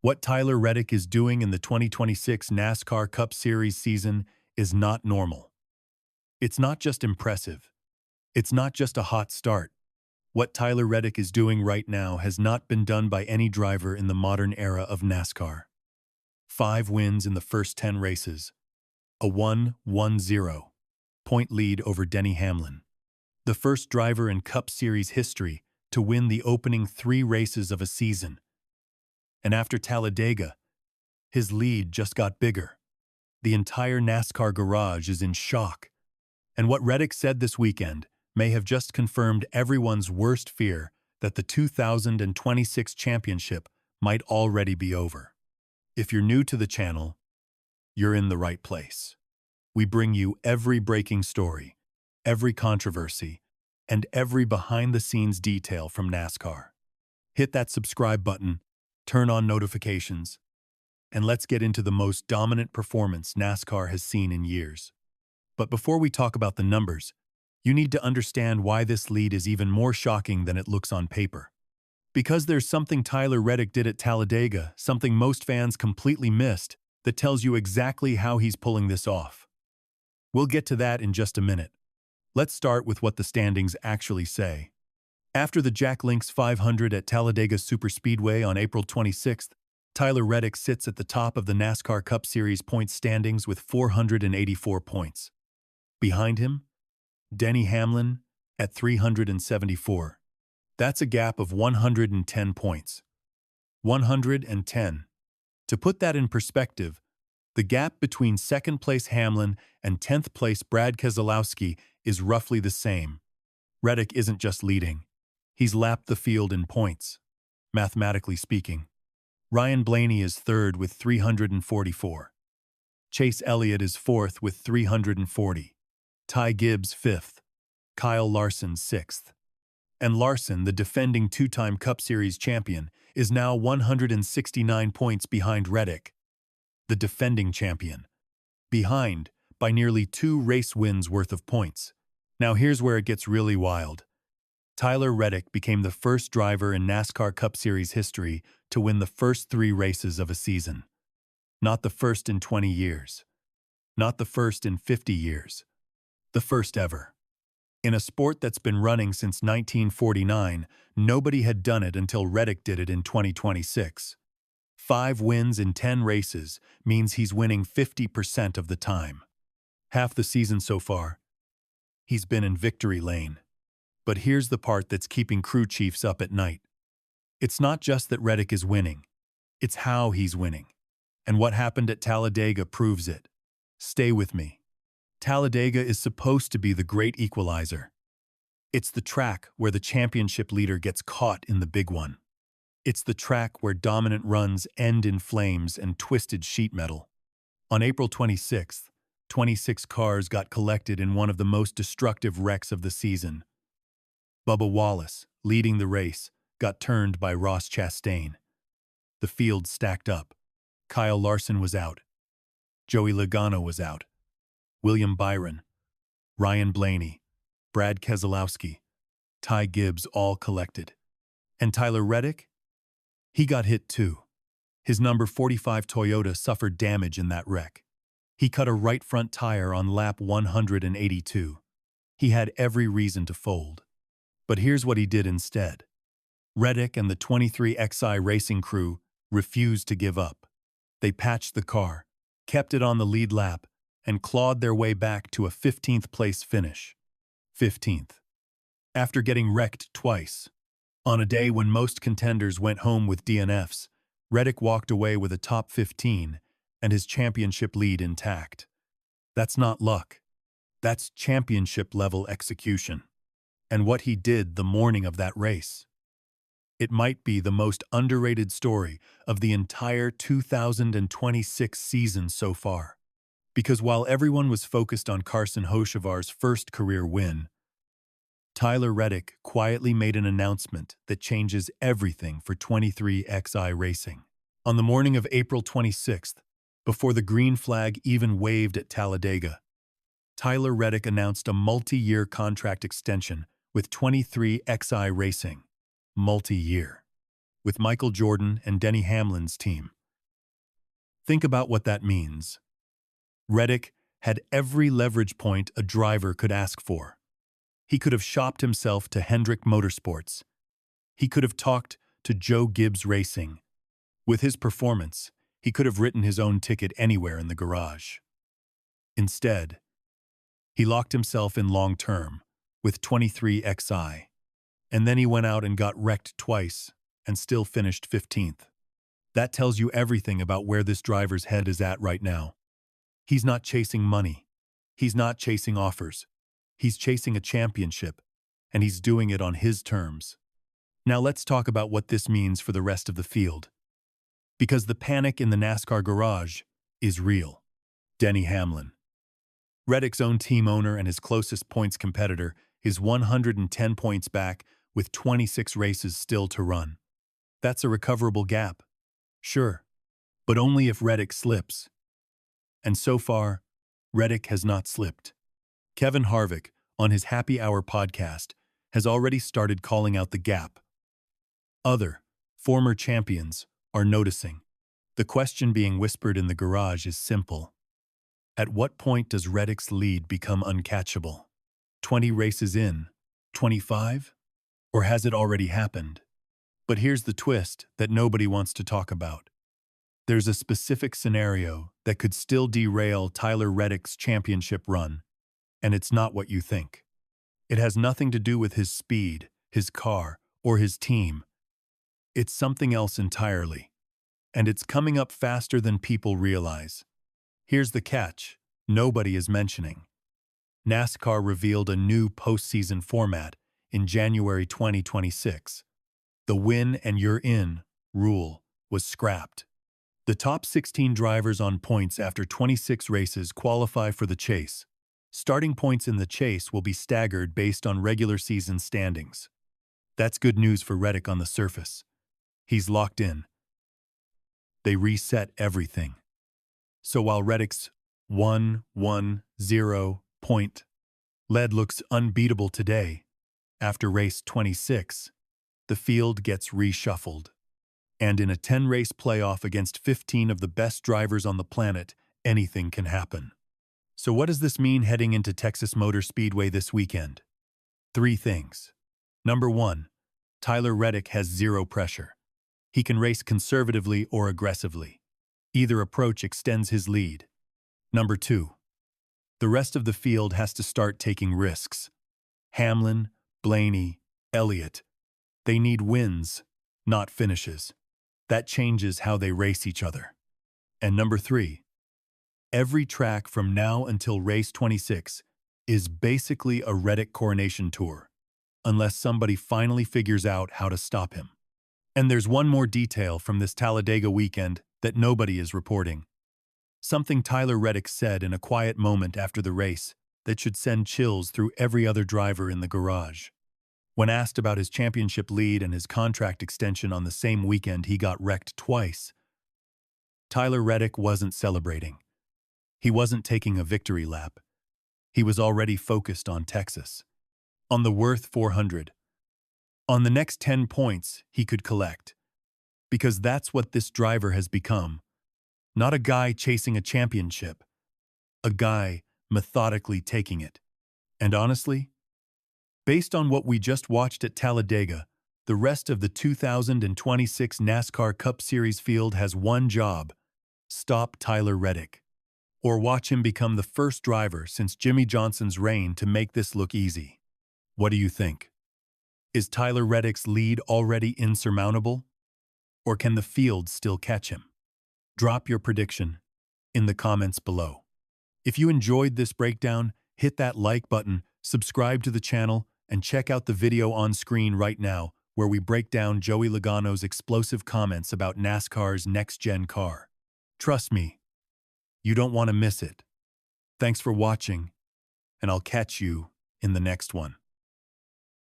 What Tyler Reddick is doing in the 2026 NASCAR Cup Series season is not normal. It's not just impressive. It's not just a hot start. What Tyler Reddick is doing right now has not been done by any driver in the modern era of NASCAR. 5 wins in the first 10 races. A 1-1-0 point lead over Denny Hamlin. The first driver in Cup Series history to win the opening 3 races of a season. And after Talladega, his lead just got bigger. The entire NASCAR garage is in shock. And what Reddick said this weekend may have just confirmed everyone's worst fear that the 2026 championship might already be over. If you're new to the channel, you're in the right place. We bring you every breaking story, every controversy, and every behind-the-scenes detail from NASCAR. Hit that subscribe button, turn on notifications, and let's get into the most dominant performance NASCAR has seen in years. But before we talk about the numbers, you need to understand why this lead is even more shocking than it looks on paper. Because there's something Tyler Reddick did at Talladega, something most fans completely missed, that tells you exactly how he's pulling this off. We'll get to that in just a minute. Let's start with what the standings actually say. After the Jack Links 500 at Talladega Superspeedway on April 26th, Tyler Reddick sits at the top of the NASCAR Cup Series points standings with 484 points. Behind him, Denny Hamlin at 374. That's a gap of 110 points. 110. To put that in perspective, the gap between second-place Hamlin and 10th place Brad Keselowski is roughly the same. Reddick isn't just leading. He's lapped the field in points, mathematically speaking. Ryan Blaney is third with 344. Chase Elliott is fourth with 340. Ty Gibbs fifth. Kyle Larson sixth. And Larson, the defending 2-time Cup Series champion, is now 169 points behind Reddick, the defending champion, behind by nearly 2 race wins worth of points. Now here's where it gets really wild. Tyler Reddick became the first driver in NASCAR Cup Series history to win the first 3 races of a season. Not the first in 20 years. Not the first in 50 years. The first ever. In a sport that's been running since 1949, nobody had done it until Reddick did it in 2026. 5 wins in 10 races means he's winning 50% of the time. Half the season so far, he's been in victory lane. But here's the part that's keeping crew chiefs up at night. It's not just that Reddick is winning. It's how he's winning. And what happened at Talladega proves it. Stay with me. Talladega is supposed to be the great equalizer. It's the track where the championship leader gets caught in the big one. It's the track where dominant runs end in flames and twisted sheet metal. On April 26th, 26 cars got collected in one of the most destructive wrecks of the season. Bubba Wallace, leading the race, got turned by Ross Chastain. The field stacked up. Kyle Larson was out. Joey Logano was out. William Byron, Ryan Blaney, Brad Keselowski, Ty Gibbs all collected. And Tyler Reddick? He got hit too. His number 45 Toyota suffered damage in that wreck. He cut a right front tire on lap 182. He had every reason to fold. But here's what he did instead. Reddick and the 23XI racing crew refused to give up. They patched the car, kept it on the lead lap, and clawed their way back to a 15th place finish. 15th. After getting wrecked twice. On a day when most contenders went home with DNFs, Reddick walked away with a top 15 and his championship lead intact. That's not luck. That's championship-level execution. And what he did the morning of that race. It might be the most underrated story of the entire 2026 season so far. Because while everyone was focused on Carson Hocevar's first career win, Tyler Reddick quietly made an announcement that changes everything for 23XI racing. On the morning of April 26th, before the green flag even waved at Talladega, Tyler Reddick announced a multi-year contract extension with 23XI Racing. Multi-year. With Michael Jordan and Denny Hamlin's team. Think about what that means. Reddick had every leverage point a driver could ask for. He could have shopped himself to Hendrick Motorsports. He could have talked to Joe Gibbs Racing. With his performance, he could have written his own ticket anywhere in the garage. Instead, he locked himself in long-term with 23XI, and then he went out and got wrecked twice and still finished 15th. That tells you everything about where this driver's head is at right now. He's not chasing money. He's not chasing offers. He's chasing a championship, and he's doing it on his terms. Now let's talk about what this means for the rest of the field. Because the panic in the NASCAR garage is real. Denny Hamlin, Reddick's own team owner and his closest points competitor, is 110 points back with 26 races still to run. That's a recoverable gap. Sure, but only if Reddick slips. And so far, Reddick has not slipped. Kevin Harvick, on his Happy Hour podcast, has already started calling out the gap. Other, former champions are noticing. The question being whispered in the garage is simple. At what point does Reddick's lead become uncatchable? 20 races in? 25? Or has it already happened? But here's the twist that nobody wants to talk about. There's a specific scenario that could still derail Tyler Reddick's championship run, and it's not what you think. It has nothing to do with his speed, his car, or his team. It's something else entirely, and it's coming up faster than people realize. Here's the catch nobody is mentioning. NASCAR revealed a new postseason format in January 2026. The win and you're in rule was scrapped. The top 16 drivers on points after 26 races qualify for the chase. Starting points in the chase will be staggered based on regular season standings. That's good news for Reddick on the surface. He's locked in. They reset everything. So while Reddick's 1-1-0 point lead looks unbeatable today, after race 26, the field gets reshuffled. And in a 10-race playoff against 15 of the best drivers on the planet, anything can happen. So what does this mean heading into Texas Motor Speedway this weekend? 3 things. Number 1, Tyler Reddick has zero pressure. He can race conservatively or aggressively. Either approach extends his lead. Number 2, the rest of the field has to start taking risks. Hamlin, Blaney, Elliott, they need wins, not finishes. That changes how they race each other. And number 3, every track from now until race 26 is basically a Reddick coronation tour, unless somebody finally figures out how to stop him. And there's one more detail from this Talladega weekend that nobody is reporting. Something Tyler Reddick said in a quiet moment after the race that should send chills through every other driver in the garage. When asked about his championship lead and his contract extension on the same weekend he got wrecked twice, Tyler Reddick wasn't celebrating. He wasn't taking a victory lap. He was already focused on Texas, on the Worth 400, on the next 10 points he could collect. Because that's what this driver has become. Not a guy chasing a championship, a guy methodically taking it. And honestly, based on what we just watched at Talladega, the rest of the 2026 NASCAR Cup Series field has one job: stop Tyler Reddick. Or watch him become the first driver since Jimmy Johnson's reign to make this look easy. What do you think? Is Tyler Reddick's lead already insurmountable? Or can the field still catch him? Drop your prediction in the comments below. If you enjoyed this breakdown, hit that like button, subscribe to the channel, and check out the video on screen right now where we break down Joey Logano's explosive comments about NASCAR's next-gen car. Trust me, you don't want to miss it. Thanks for watching, and I'll catch you in the next one.